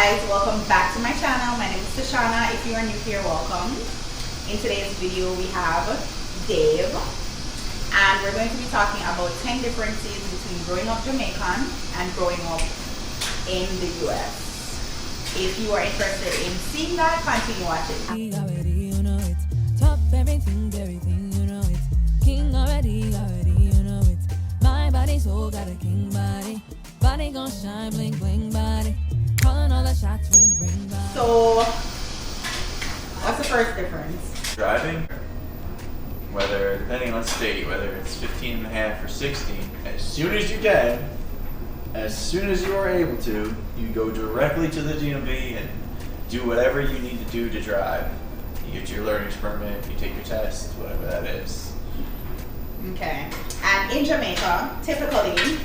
guys, welcome back to my channel. My name is Tashana. If you are new here, welcome. In today's video we have Dave, and we're going to be talking about 10 differences between growing up Jamaican and growing up in the US. If you are interested in seeing that, continue watching. Already, you know it. Top everything, you know it. King already, you know it. My body soul got a king body. Body gon' shine, bling bling body. Calling all the shots, ring body. So, what's the first difference? Driving, whether, depending on state, whether it's 15 and a half or 16, as soon as you can, as soon as you are able to, you go directly to the DMV and do whatever you need to do to drive. You get your learner's permit, you take your test, whatever that is. Okay. And in Jamaica, typically,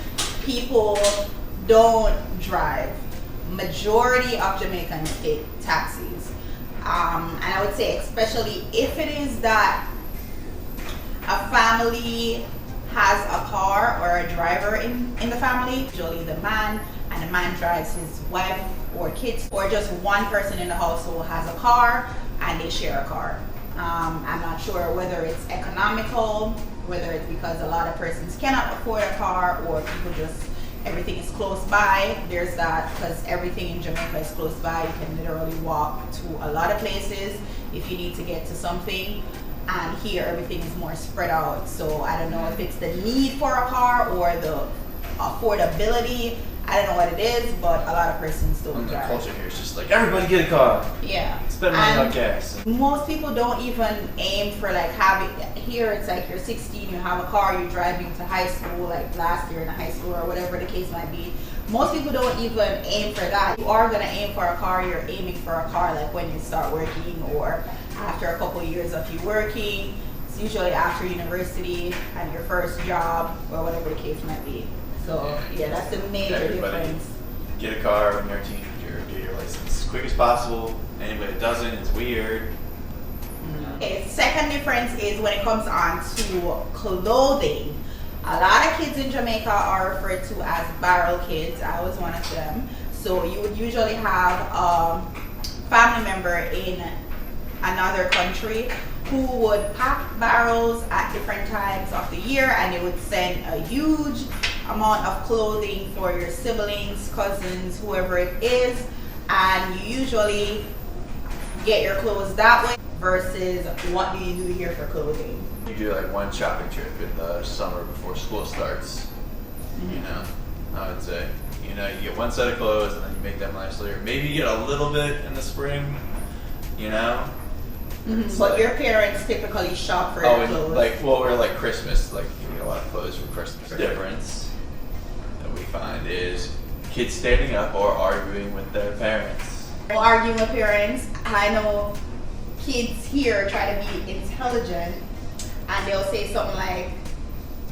people don't drive. Majority of Jamaicans take taxis. And I would say especially if it is that a family has a car or a driver in the family, usually the man, and the man drives his wife or kids, or just one person in the household has a car and they share a car. I'm not sure whether it's economical, whether it's because a lot of persons cannot afford a car, or people just, everything is close by. There's that, because everything in Jamaica is close by. You can literally walk to a lot of places if you need to get to something. And here everything is more spread out. So I don't know if it's the need for a car or the affordability. I don't know what it is, but a lot of persons don't And the drive. culture here is just like, everybody get a car. Yeah. Spend money on gas. Most people don't even aim for like having, here it's like you're 16, you have a car, you're driving to high school, like last year in high school or whatever the case might be. Most people don't even aim for that. You are gonna aim for a car, you're aiming for a car like when you start working, or after a couple of years of you working. It's usually after university and your first job or whatever the case might be. So yeah, that's the major Everybody difference. get a car when you're a teenager, get your license as quick as possible. Anybody that doesn't, it's weird. Okay, second difference is when it comes on to clothing. A lot of kids in Jamaica are referred to as barrel kids. I was one of them. So you would usually have a family member in another country who would pack barrels at different times of the year, and they would send a huge amount of clothing for your siblings, cousins, whoever it is, and you usually get your clothes that way versus what do you do here for clothing. You do like one shopping trip in the summer before school starts. You know, I would say, you know, you get one set of clothes and then you make them last later. Maybe you get a little bit in the spring, you know. But like, your parents typically shop for oh, your and clothes. like, well, we're like Christmas, like you get a lot of clothes for Christmas. The difference that we find is kids standing up or arguing with their parents. Arguing with parents. I know kids here try to be intelligent, and they'll say something like,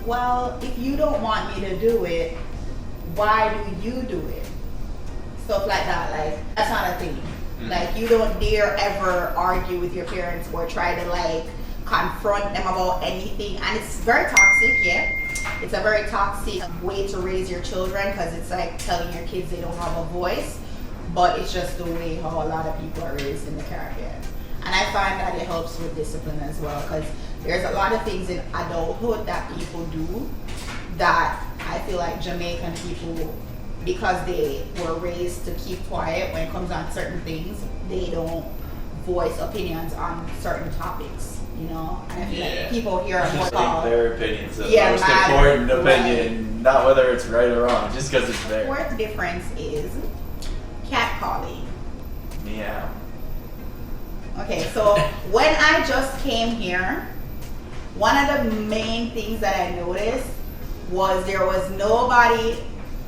well, if you don't want me to do it, why do you do it? Stuff like that. Like, that's not a thing. Like, you don't dare ever argue with your parents or try to like confront them about anything. And it's very toxic, yeah. It's a very toxic way to raise your children, because it's like telling your kids they don't have a voice. But it's just the way how a lot of people are raised in the Caribbean. And I find that it helps with discipline as well, because there's a lot of things in adulthood that people do that I feel like Jamaican people, because they were raised to keep quiet when it comes on certain things, they don't voice opinions on certain topics, you know? And I feel like people here are more Just called, their opinion's the Yeah, most matter, important opinion, not whether it's right or wrong, just because it's there. fourth difference is catcalling. Meow. Okay, so when I just came here, one of the main things that I noticed was there was nobody,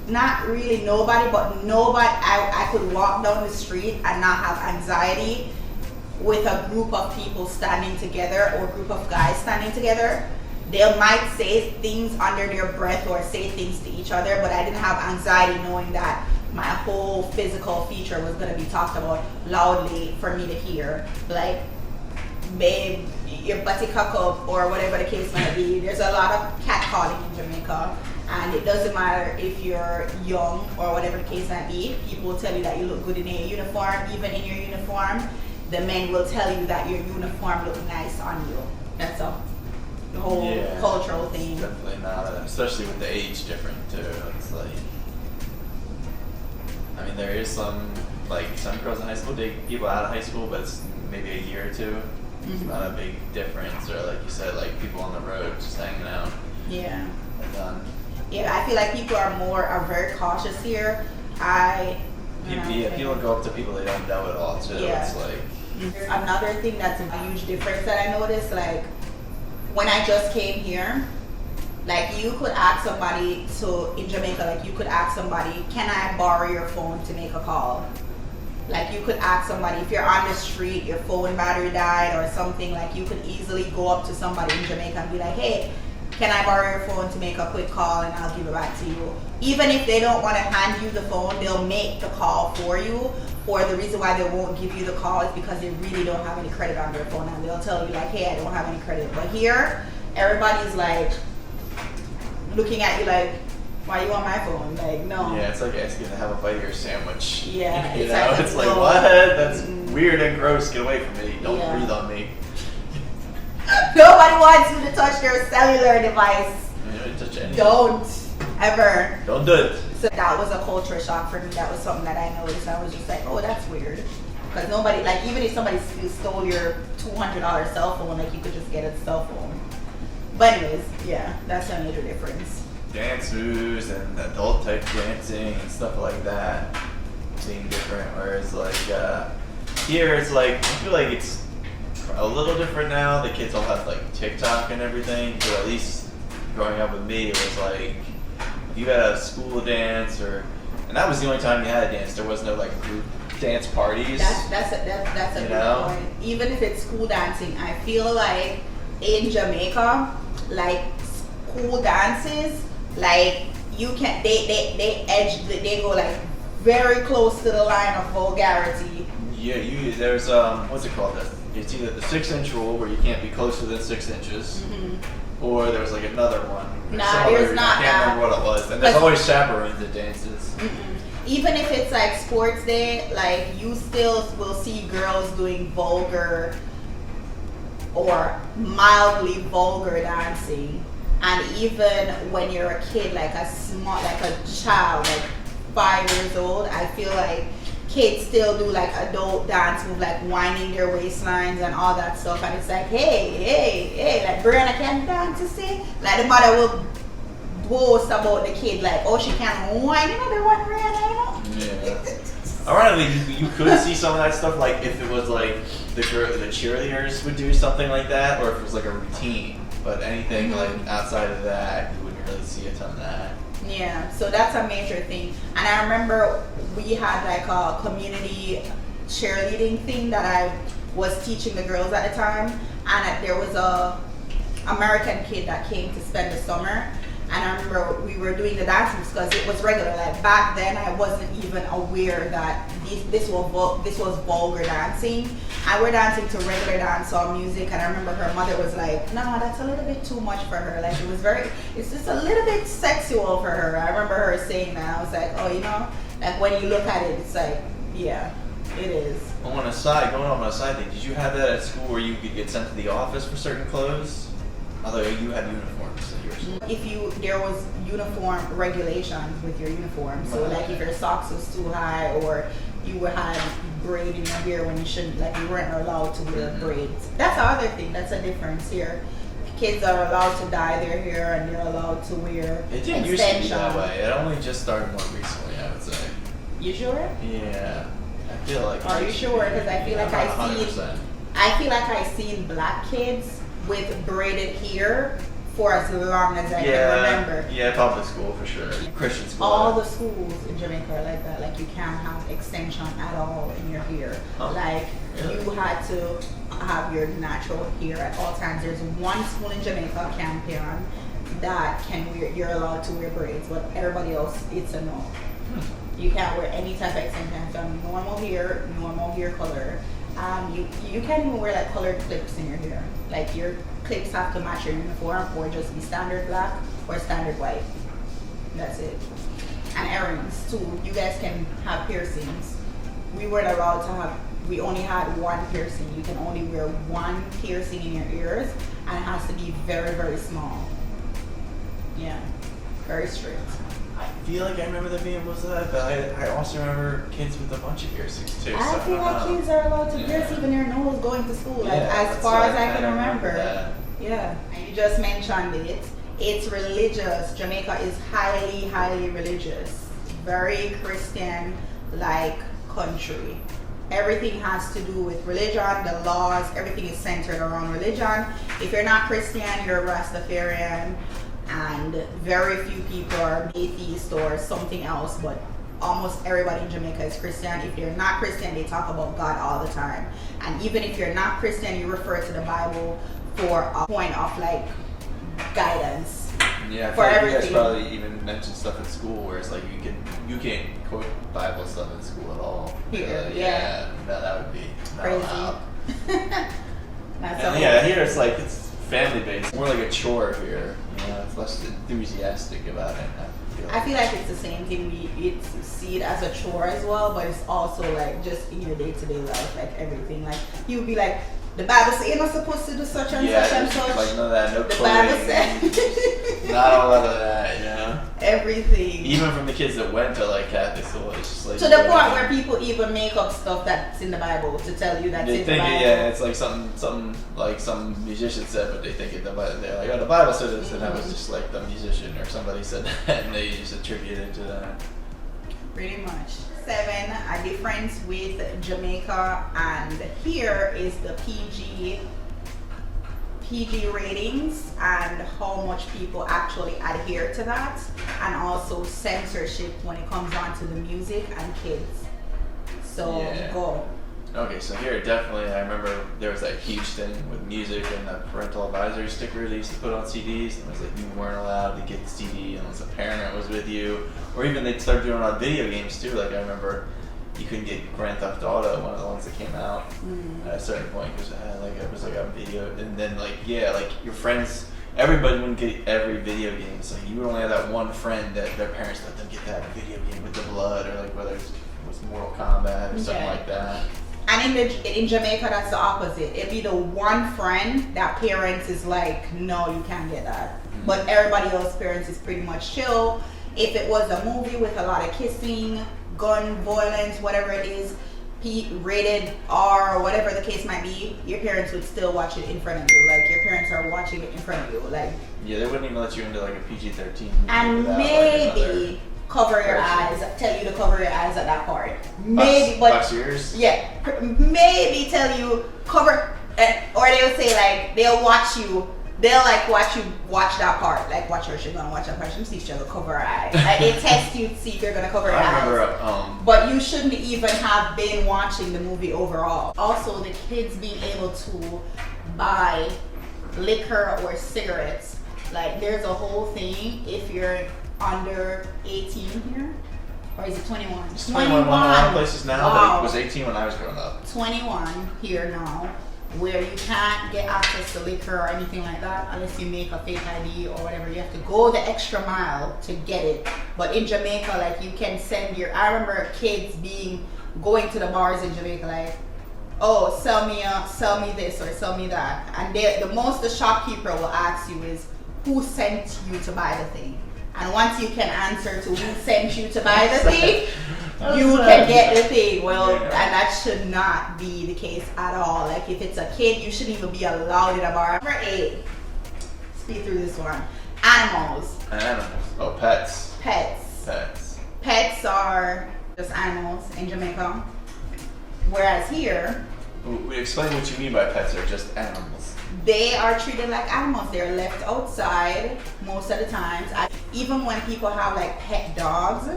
not really nobody, but nobody, I could walk down the street and not have anxiety with a group of people standing together or a group of guys standing together. They might say things under their breath or say things to each other, but I didn't have anxiety knowing that my whole physical feature was going to be talked about loudly for me to hear. Like, babe, your butty cock up, or whatever the case might be. There's a lot of catcalling in Jamaica, And it doesn't matter if you're young or whatever the case might be. People will tell you that you look good in your uniform. Even in your uniform, the men will tell you that your uniform looks nice on you. That's the whole cultural thing. It's definitely not, especially with the age difference too. It's like, I mean, there is some girls in high school date people out of high school, but it's maybe a year or two. It's not a big difference, or like you said, like people on the road just hanging out. Yeah. And done. Yeah, I feel like people are very cautious here. People go up to people they don't know at all too. Yeah. It's like another thing that's a huge difference that I noticed, like when I just came here, like you could ask somebody in Jamaica, like you could ask somebody, can I borrow your phone to make a call? Like you could ask somebody, if you're on the street, your phone battery died or something, like you could easily go up to somebody in Jamaica and be like, hey, can I borrow your phone to make a quick call and I'll give it back to you? Even if they don't want to hand you the phone, they'll make the call for you. Or the reason why they won't give you the call is because they really don't have any credit on their phone, and they'll tell you like, hey, I don't have any credit. But here, everybody's like looking at you like, why you on my phone? Like, no. Yeah, it's like asking to have a bite of your sandwich. Yeah. It's like what? That's weird and gross. Get away from me. Don't breathe on me. Nobody wants you to touch their cellular device. Touch anything. Don't ever. Don't do it. So that was a culture shock for me. That was something that I noticed. I was just like, oh, that's weird. Because nobody, like, even if somebody stole your $200 cell phone, like, you could just get a cell phone. But anyways, yeah, that's a major difference. Dance moves and adult type dancing and stuff like that being different. Whereas, like, here it's like, I feel like it's a little different now. The kids all have, like, TikTok and everything. But at least growing up with me, it was like, if you had a school dance and that was the only time you had a dance. There was no like group dance parties. That's a good point. Even if it's school dancing, I feel like in Jamaica, like school dances, like you can they go like very close to the line of vulgarity. Yeah, there's what's it called? It's either the 6-inch rule where you can't be closer than 6 inches. Or there was like another one. There's not I can't remember what it was. And there's always chaperones at dances. Even if it's like sports day, like you still will see girls doing vulgar or mildly vulgar dancing. And even when you're a kid, like a child, like 5 years old, I feel like kids still do like adult dance move, like winding their waistlines and all that stuff, and it's like, hey, like Brianna can dance, you see? Like the mother will boast about the kid, like, oh, she can whine, you know, they want Brianna, you know? Yeah. Ironically, you could see some of that stuff, like if it was like the cheerleaders would do something like that, or if it was like a routine. But anything like outside of that, you wouldn't really see a ton of that. Yeah, so that's a major thing. And I remember we had like a community cheerleading thing that I was teaching the girls at the time, and there was a American kid that came to spend the summer, and I remember we were doing the dances because it was regular. Like back then, I wasn't even aware that this was vulgar dancing. And we're dancing to regular dancehall music, and I remember her mother was like, "No, that's a little bit too much for her. Like it's just a little bit sexual for her." I remember her saying that. I was like, "Oh, you know, like when you look at it, it's like, yeah, it is." Going on a side thing, did you have that at school where you could get sent to the office for certain clothes? Although you had uniforms at your school. There was uniform regulations with your uniform. So like if your socks was too high, or you had braid in your hair when you shouldn't, like you weren't allowed to wear braids. That's the other thing. That's a difference here. Kids are allowed to dye their hair and they're allowed to wear It didn't used to be that way. It only just started more recently, I would say. You sure? Yeah. I feel like. Are you sure? Because I feel like I seen black kids with braided hair for as long as I can remember. Yeah, public school for sure. Christian school. All the schools in Jamaica are like that. Like you can't have extension at all in your hair. Like you had to have your natural hair at all times. There's one school in Jamaica, Campion, that you're allowed to wear braids, but everybody else, it's a no. You can't wear any type of extension. So normal hair color. You can't even wear like colored clips in your hair. Like your clips have to match your uniform, or just be standard black or standard white. That's it. And earrings too. You guys can have piercings. We weren't allowed to have. We only had one piercing. You can only wear one piercing in your ears, and it has to be very, very small. Yeah, very strict. I feel like I remember there being most of that, but I also remember kids with a bunch of piercings too. I so feel like kids are allowed to pierce even their nose going to school, like as that's far what as I can kinda remember. that. Yeah, and you just mentioned it. It's religious. Jamaica is highly, highly religious. Very Christian-like country. Everything has to do with religion, the laws, everything is centered around religion. If you're not Christian, you're Rastafarian, and very few people are atheist or something else, but almost everybody in Jamaica is Christian. If you're not Christian, they talk about God all the time. And even if you're not Christian, you refer to the Bible for a point of like guidance. Yeah, I for feel like everything. you guys probably even mentioned stuff at school where it's like you can't quote Bible stuff in school at all. Here, no, that would be not Crazy. allowed. That's And all. yeah, here it's like it's family based, more like a chore here. You know, it's less enthusiastic about it. I feel like it's the same thing. We see it as a chore as well, but it's also like just in your day-to-day life, like everything. Like you would be like, the Bible says you're not supposed to do such and such and such. Like none of that, no The clothing, Bible says not all of that, you know. everything. Even from the kids that went to like Catholic school, it's just like To the point where people even make up stuff that's in the Bible to tell you that's they in think the Bible. it's like something like some musician said, but they think it. They're like, oh, the Bible said this, and that was just like the musician or somebody said that, and they just attribute it to that. Pretty much. 7, a difference with Jamaica, and here is the PG ratings and how much people actually adhere to that, and also censorship when it comes on to the music and kids. So Yeah. go. Okay, so here definitely, I remember there was that huge thing with music and the parental advisory sticker they used to put on CDs, and it was like you weren't allowed to get the CD unless a parent was with you, or even they'd start doing it on video games too. Like I remember you couldn't get Grand Theft Auto, one of the ones that came out at a certain point, because it was like a video, and then like your friends, everybody wouldn't get every video game, so you would only have that one friend that their parents let them get that video game with the blood, or like whether it was Mortal Kombat or something like that. And in Jamaica, that's the opposite. It'd be the one friend that parents is like, no, you can't get that. But everybody else's parents is pretty much chill. If it was a movie with a lot of kissing, gun violence, whatever it is, rated R or whatever the case might be, your parents would still watch it in front of you. Like your parents are watching it in front of you. Like Yeah, they wouldn't even let you into like a PG-13 movie and without, maybe cover your eyes, tell you to cover your eyes at that part. Maybe, but box yours. yeah, maybe tell you cover, or they'll say like they'll watch you watch that part, like watch her, she's gonna watch that part, she see if she'll cover her eye. Like they test you to see if you're gonna cover your eyes. I remember, but you shouldn't even have been watching the movie overall. Also, the kids being able to buy liquor or cigarettes, like there's a whole thing if you're under 18 here, or is it 21? It's 21 in a lot of places now, Wow. but it was 18 when I was growing up. 21 here now, where you can't get access to liquor or anything like that unless you make a fake ID or whatever. You have to go the extra mile to get it. But in Jamaica, like you can send I remember kids going to the bars in Jamaica like, oh, sell me this or sell me that. And the most the shopkeeper will ask you is, who sent you to buy the thing? And once you can answer to who sent you to buy the thing, you can get the thing. Well, and that should not be the case at all. Like if it's a kid, you shouldn't even be allowed in a bar. Number 8, speed through this one. Animals. Oh, pets. Pets are just animals in Jamaica. Whereas here, Explain what you mean by pets are just animals. they are treated like animals. They're left outside most of the times. Even when people have like pet dogs,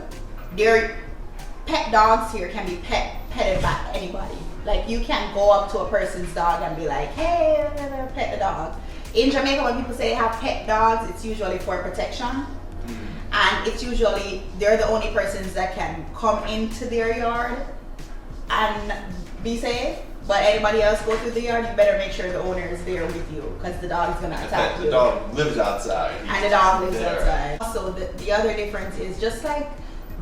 pet dogs here can be petted by anybody. Like you can go up to a person's dog and be like, hey, pet the dog. In Jamaica, when people say they have pet dogs, it's usually for protection. And it's usually, they're the only persons that can come into their yard and be safe. But anybody else go through the yard, you better make sure the owner is there with you, because the dog's gonna attack you. The dog lives outside. And the dog lives outside. Also, the other difference is just like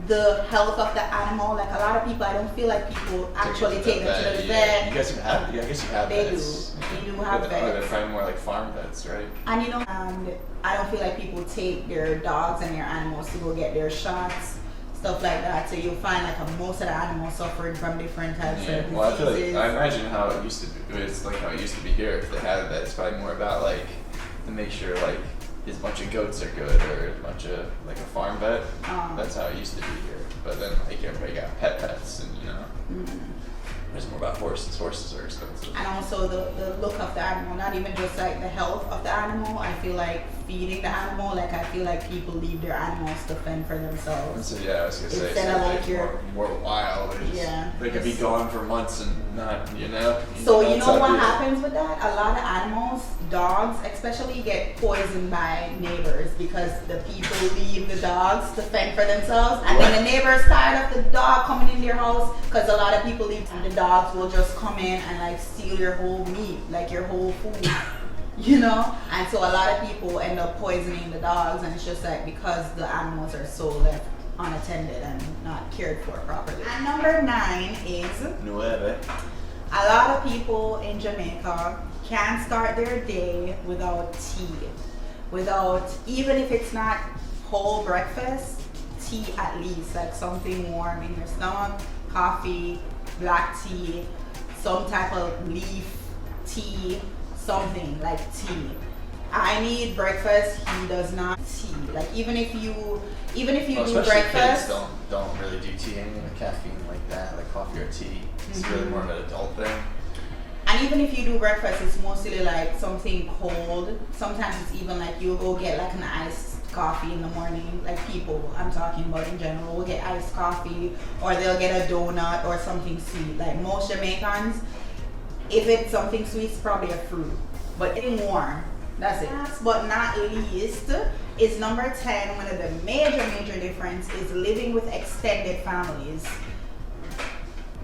the health of the animal. Like a lot of people, I don't feel like people actually take them to the vet. You guys have, I guess you have They vets. do. They do have vets. They're probably more like farm vets, right? And and I don't feel like people take their dogs and their animals to go get their shots, stuff like that. So you'll find like most of the animals suffering from different types of diseases. Well, I feel like, I imagine how it used to be. It's like how it used to be here. If they had that, it's probably more about like to make sure like as much of goats are good, or as much of like a farm vet. That's how it used to be here. But then like everybody got pets, and it's more about horses. Horses are expensive. And also the look of the animal, not even just like the health of the animal. I feel like feeding the animal, like I feel like people leave their animals to fend for themselves. So yeah, I was gonna say, Instead of like more wild. They could be gone for months and not, So you know what happens with that? A lot of animals, dogs especially, get poisoned by neighbors because the people leave the dogs to fend for themselves, and then the neighbors tired of the dog coming in their house, because a lot of people leave, and the dogs will just come in and like steal your whole meat, like your whole food. And so a lot of people end up poisoning the dogs, and it's just like because the animals are so left unattended and not cared for properly. And number 9 is a lot of people in Jamaica can't start their day without tea. Even if it's not whole breakfast, tea at least, like something warm in your stomach, coffee, black tea, some type of leaf tea, something like tea. I need breakfast, he does not tea. Like even if you do breakfast, kids don't really do tea, anything with caffeine like that, like coffee or tea. It's really more of an adult thing. And even if you do breakfast, it's mostly like something cold. Sometimes it's even like you'll go get like an iced coffee in the morning. Like people I'm talking about in general will get iced coffee, or they'll get a donut or something sweet. Like most Jamaicans, if it's something sweet, it's probably a fruit. But anything warm, that's it. Last but not least is number 10. One of the major difference is living with extended families.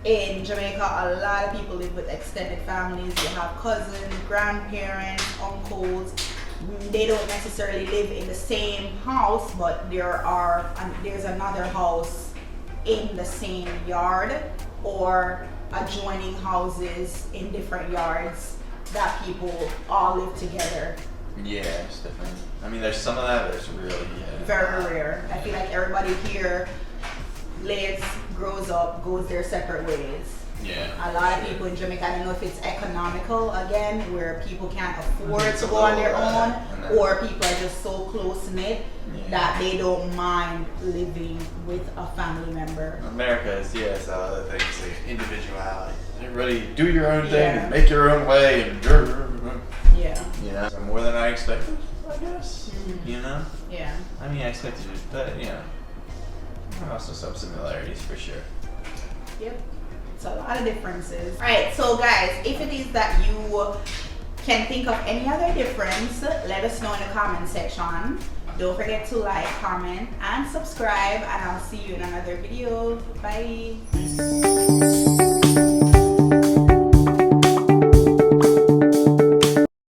In Jamaica, a lot of people live with extended families. You have cousins, grandparents, uncles. They don't necessarily live in the same house, but there's another house in the same yard, or adjoining houses in different yards that people all live together. Yeah, it's different. I mean, there's some of that, but it's really very rare. I feel like everybody here lives, grows up, goes their separate ways. Yeah. A lot of people in Jamaica, I don't know if it's economical again, where people can't afford to go on their own, or people are just so close knit that they don't mind living with a family member. America is it's other things like individuality. Everybody do your own thing and make your own way, and so more than I expected, I guess. Yeah. I mean, I expected it, but there are also some similarities for sure. Yep. It's a lot of differences. Alright, so guys, if it is that you can think of any other difference, let us know in the comment section. Don't forget to like, comment, and subscribe, and I'll see you in another video. Bye.